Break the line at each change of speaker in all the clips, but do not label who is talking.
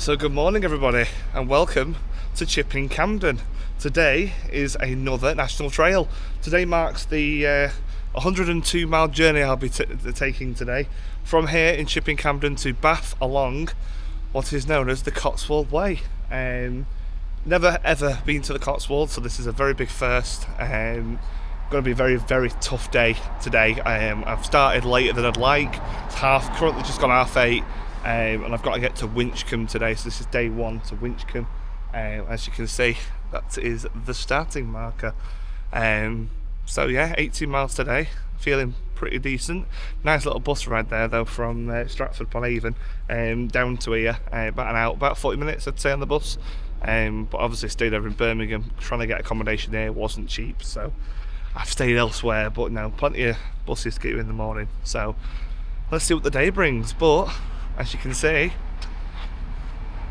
So good morning everybody and welcome to Chipping Campden. Today is another national trail. Today marks the 102 mile journey I'll be taking today from here in Chipping Campden to Bath along what is known as the Cotswold Way. Never ever been to the Cotswolds, so this is a very big first. Going to be a very, very tough day today. I've started later than I'd like. It's currently just gone 8:30. And I've got to get to Winchcombe today, so this is day one to Winchcombe. As you can see, that is the starting marker. So yeah, 18 miles today, feeling pretty decent. Nice little bus ride there though from Stratford-upon-Avon down to here, about 40 minutes I'd say on the bus. But obviously stayed over in Birmingham, trying to get accommodation there wasn't cheap, so I've stayed elsewhere, but now plenty of buses to get you in the morning. So let's see what the day brings, but as you can see,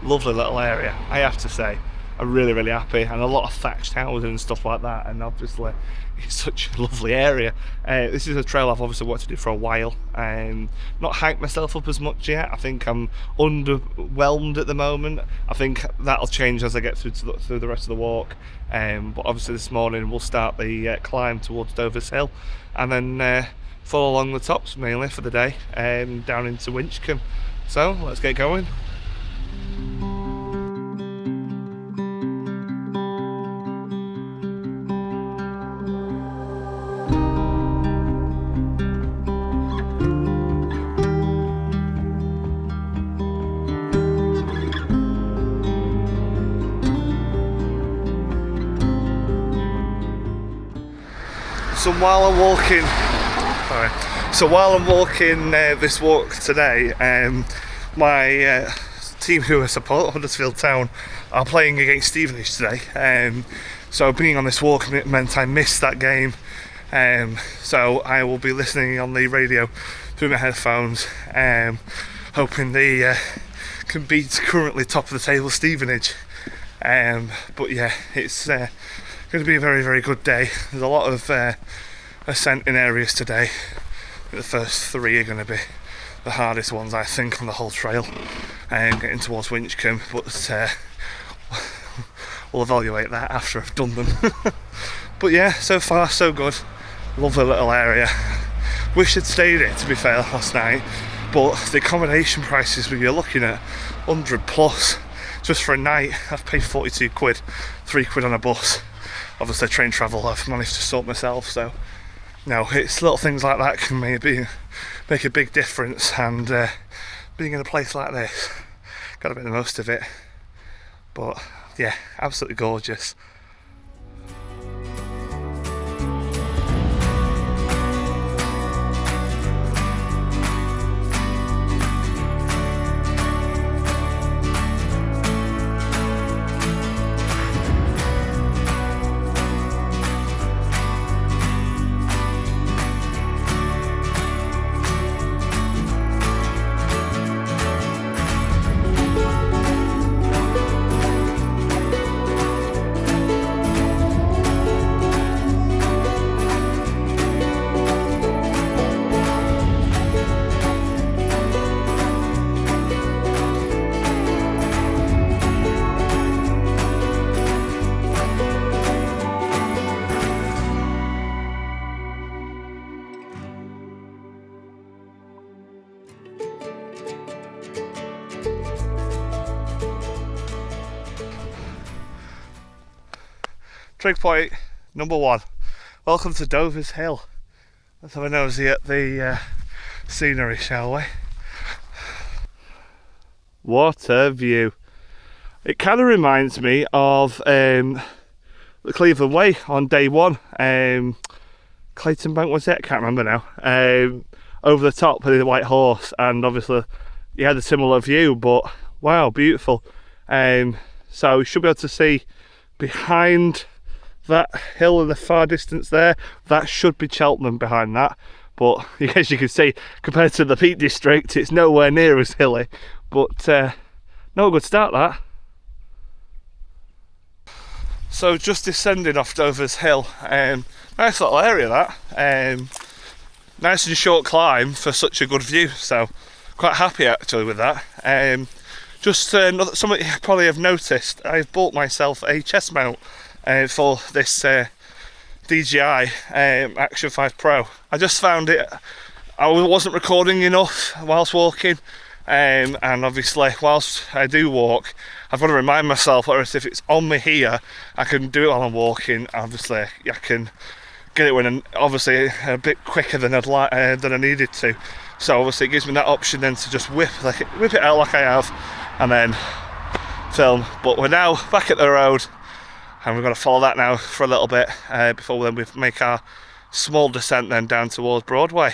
lovely little area, I have to say. I'm really, really happy, and a lot of thatched housing and stuff like that, and obviously it's such a lovely area. This is a trail I've obviously wanted to do for a while. Not hyped myself up as much yet. I think I'm underwhelmed at the moment. I think that'll change as I get through the rest of the walk. But obviously this morning we'll start the climb towards Dover's Hill, and then follow along the tops mainly for the day, down into Winchcombe. So let's get going. So while I'm walking this walk today, my team who I support, Huddersfield Town, are playing against Stevenage today. So being on this walk meant I missed that game. So I will be listening on the radio through my headphones, hoping they can beat currently top of the table Stevenage. But yeah, it's going to be a very, very good day. There's a lot of ascenting areas today. The first three are going to be the hardest ones, I think, on the whole trail, getting towards Winchcombe, but we'll evaluate that after I've done them. But yeah, so far so good. Lovely little area. Wish I'd stayed here, to be fair, last night, but the accommodation prices you're looking at 100 plus just for a night. I've paid 42 quid, 3 quid on a bus. Obviously train travel I've managed to sort myself, so no, it's little things like that can maybe make a big difference, and being in a place like this, gotta make the most of it. But yeah, absolutely gorgeous. Trig point number 1. Welcome to Dover's Hill. Let's have a nosy at the scenery, shall we? What a view. It kind of reminds me of the Cleveland Way on day one. Clayton Bank was it? I can't remember now. Over the top of the White Horse, and obviously you had a similar view, but wow, beautiful. So we should be able to see behind that hill in the far distance there. That should be Cheltenham behind that, but as you can see, compared to the Peak District, it's nowhere near as hilly, but no, good start that. So just descending off Dover's Hill, nice little area that, nice and short climb for such a good view, so quite happy actually with that. Just something you probably have noticed, I've bought myself a chest mount for this DJI Action 5 Pro. I just found it, I wasn't recording enough whilst walking, and obviously whilst I do walk, I've got to remind myself, whereas if it's on me here, I can do it while I'm walking. Obviously I can get it when obviously a bit quicker than than I needed to. So obviously it gives me that option then to just whip it out like I have, and then film. But we're now back at the road, and we're going to follow that now for a little bit before then we make our small descent then down towards Broadway.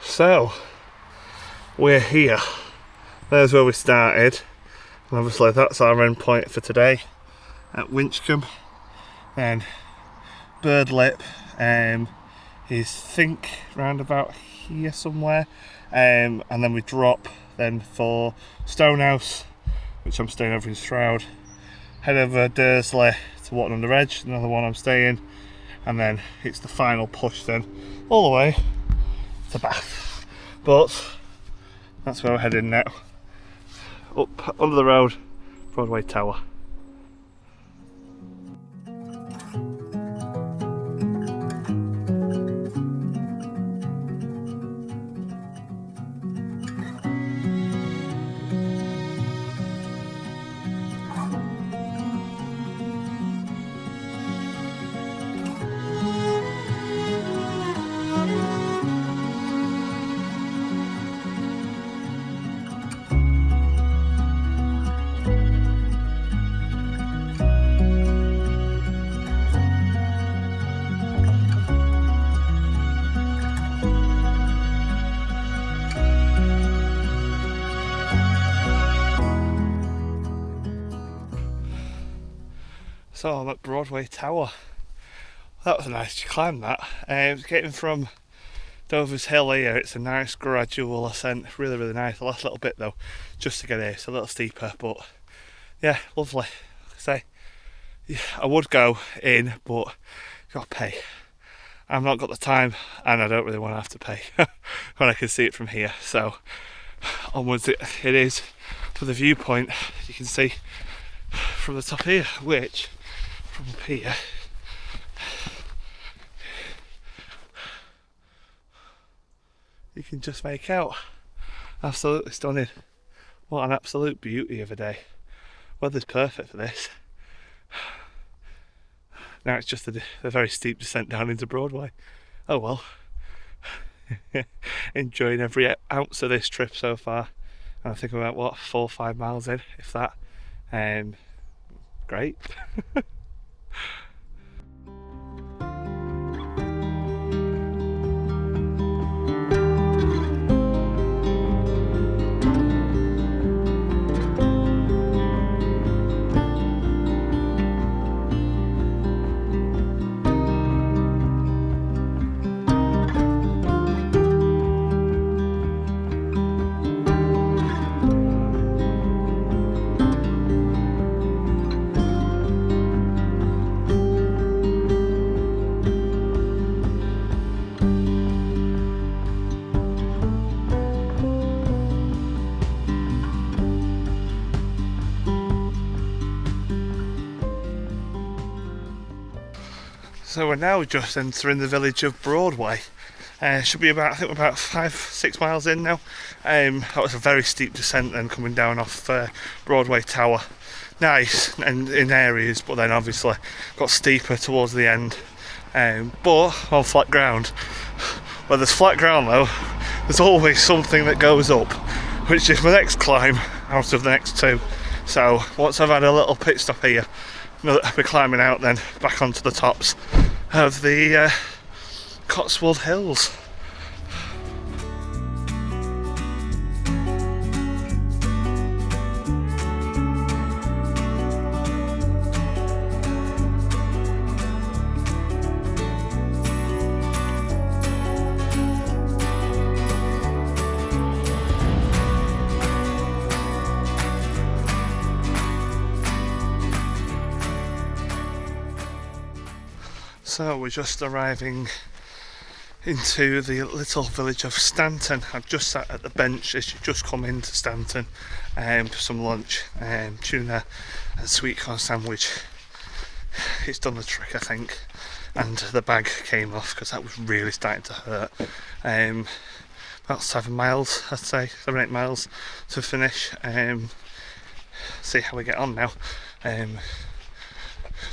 So, we're here. There's where we started. And obviously that's our end point for today at Winchcombe. And Bird Lip is think round about here somewhere. And then we drop then for Stonehouse, which I'm staying over in Stroud. Head over Dursley to Watton under Edge, another one I'm staying. And then it's the final push then all the way to Bath. But that's where we're heading now. Up under the road, Broadway Tower. So I'm at Broadway Tower. That was a nice climb, that. Getting from Dover's Hill here, it's a nice gradual ascent, really nice. The last little bit though, just to get here, it's a little steeper, but yeah, lovely. Like I say, yeah, I would go in, but you've got to pay. I've not got the time, and I don't really want to have to pay when I can see it from here. So onwards it is. For the viewpoint, you can see from the top here, which from up here you can just make out. Absolutely stunning. What an absolute beauty of a day. Weather's perfect for this. Now it's just a very steep descent down into Broadway. Oh well. Enjoying every ounce of this trip so far. And I think I'm about, what, 4 or 5 miles in, if that. Great. So we're now just entering the village of Broadway. Should be about, I think we're about 5-6 miles in now. That was a very steep descent then coming down off Broadway Tower. Nice and in areas, but then obviously got steeper towards the end. But on flat ground. Where there's flat ground though, there's always something that goes up, which is my next climb out of the next two. So once I've had a little pit stop here, I'll be climbing out then back onto the tops of the Cotswold Hills. So we're just arriving into the little village of Stanton. I've just sat at the bench as you just come into Stanton for some lunch. Tuna and sweet corn sandwich. It's done the trick, I think. And the bag came off because that was really starting to hurt. About 7 miles, I'd say, 7-8 miles to finish. See how we get on now.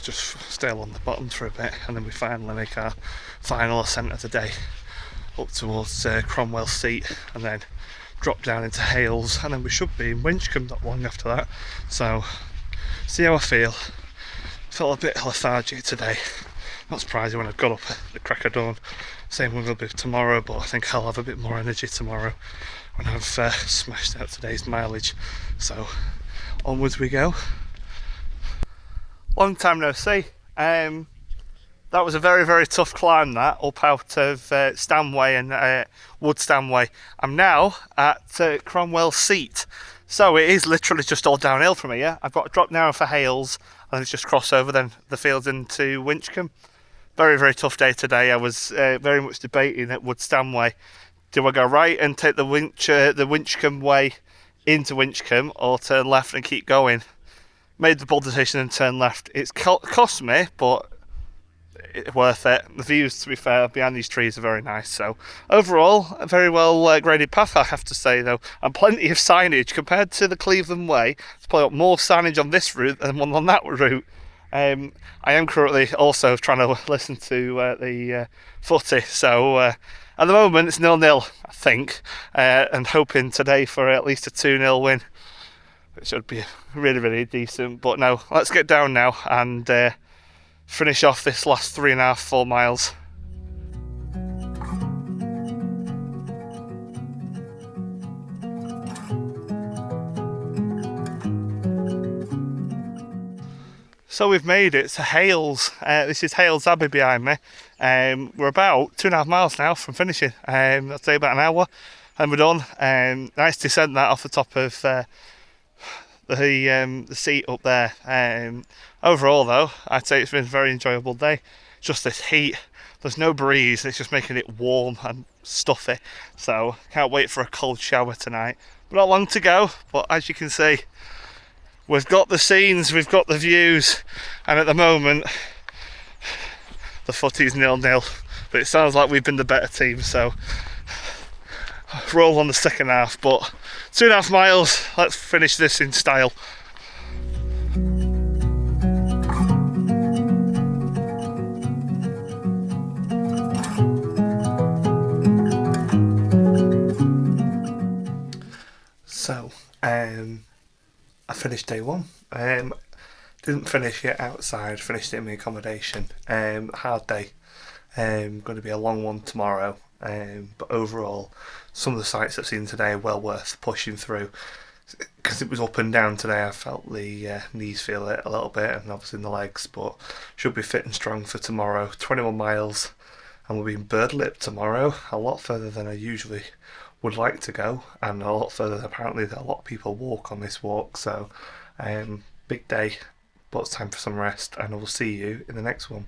Just stay along the bottom for a bit, and then we finally make our final ascent of the day up towards Cromwell Seat, and then drop down into Hales, and then we should be in Winchcombe not long after that. So see how I feel. Felt a bit lethargic today, not surprising when I got up at the crack of dawn. Same will be tomorrow, but I think I'll have a bit more energy tomorrow when I've smashed out today's mileage. So onwards we go. Long time no see. That was a very, very tough climb, that up out of Stanway and Wood Stanway. I'm now at Cromwell Seat, so it is literally just all downhill from here. I've got to drop now for Hales, and it's just cross over then the fields into Winchcombe. Very, very tough day today. I was very much debating at Wood Stanway. Do I go right and take the Winchcombe way into Winchcombe, or turn left and keep going? Made the bold decision and turned left. It's cost me, but it's worth it. The views, to be fair, behind these trees are very nice. So overall, a very well graded path, I have to say, though, and plenty of signage compared to the Cleveland Way. There's probably more signage on this route than one on that route. I am currently also trying to listen to the footy, so at the moment it's 0-0, I think, and hoping today for at least a 2-0 win, which would be really, really decent. But no, let's get down now and finish off this last 3.5-4 miles. So we've made it to Hales. This is Hales Abbey behind me. We're about 2.5 miles now from finishing. I'd say about an hour and we're done. Nice descent that off the top of the seat up there. Overall though, I'd say it's been a very enjoyable day. Just this heat, there's no breeze, it's just making it warm and stuffy. So can't wait for a cold shower tonight. But not long to go, but as you can see, we've got the scenes, we've got the views, and at the moment the footy's 0-0, but it sounds like we've been the better team, so roll on the second half. But 2.5 miles, let's finish this in style. So I finished day one. Didn't finish it outside, finished it in my accommodation. Hard day. Going to be a long one tomorrow. But overall, some of the sights I've seen today are well worth pushing through. Because it was up and down today, I felt the knees feel it a little bit, and obviously in the legs, but should be fit and strong for tomorrow. 21 miles, and we'll be in Birdlip tomorrow, a lot further than I usually would like to go, and a lot further than apparently a lot of people walk on this walk. So big day, but it's time for some rest, and I will see you in the next one.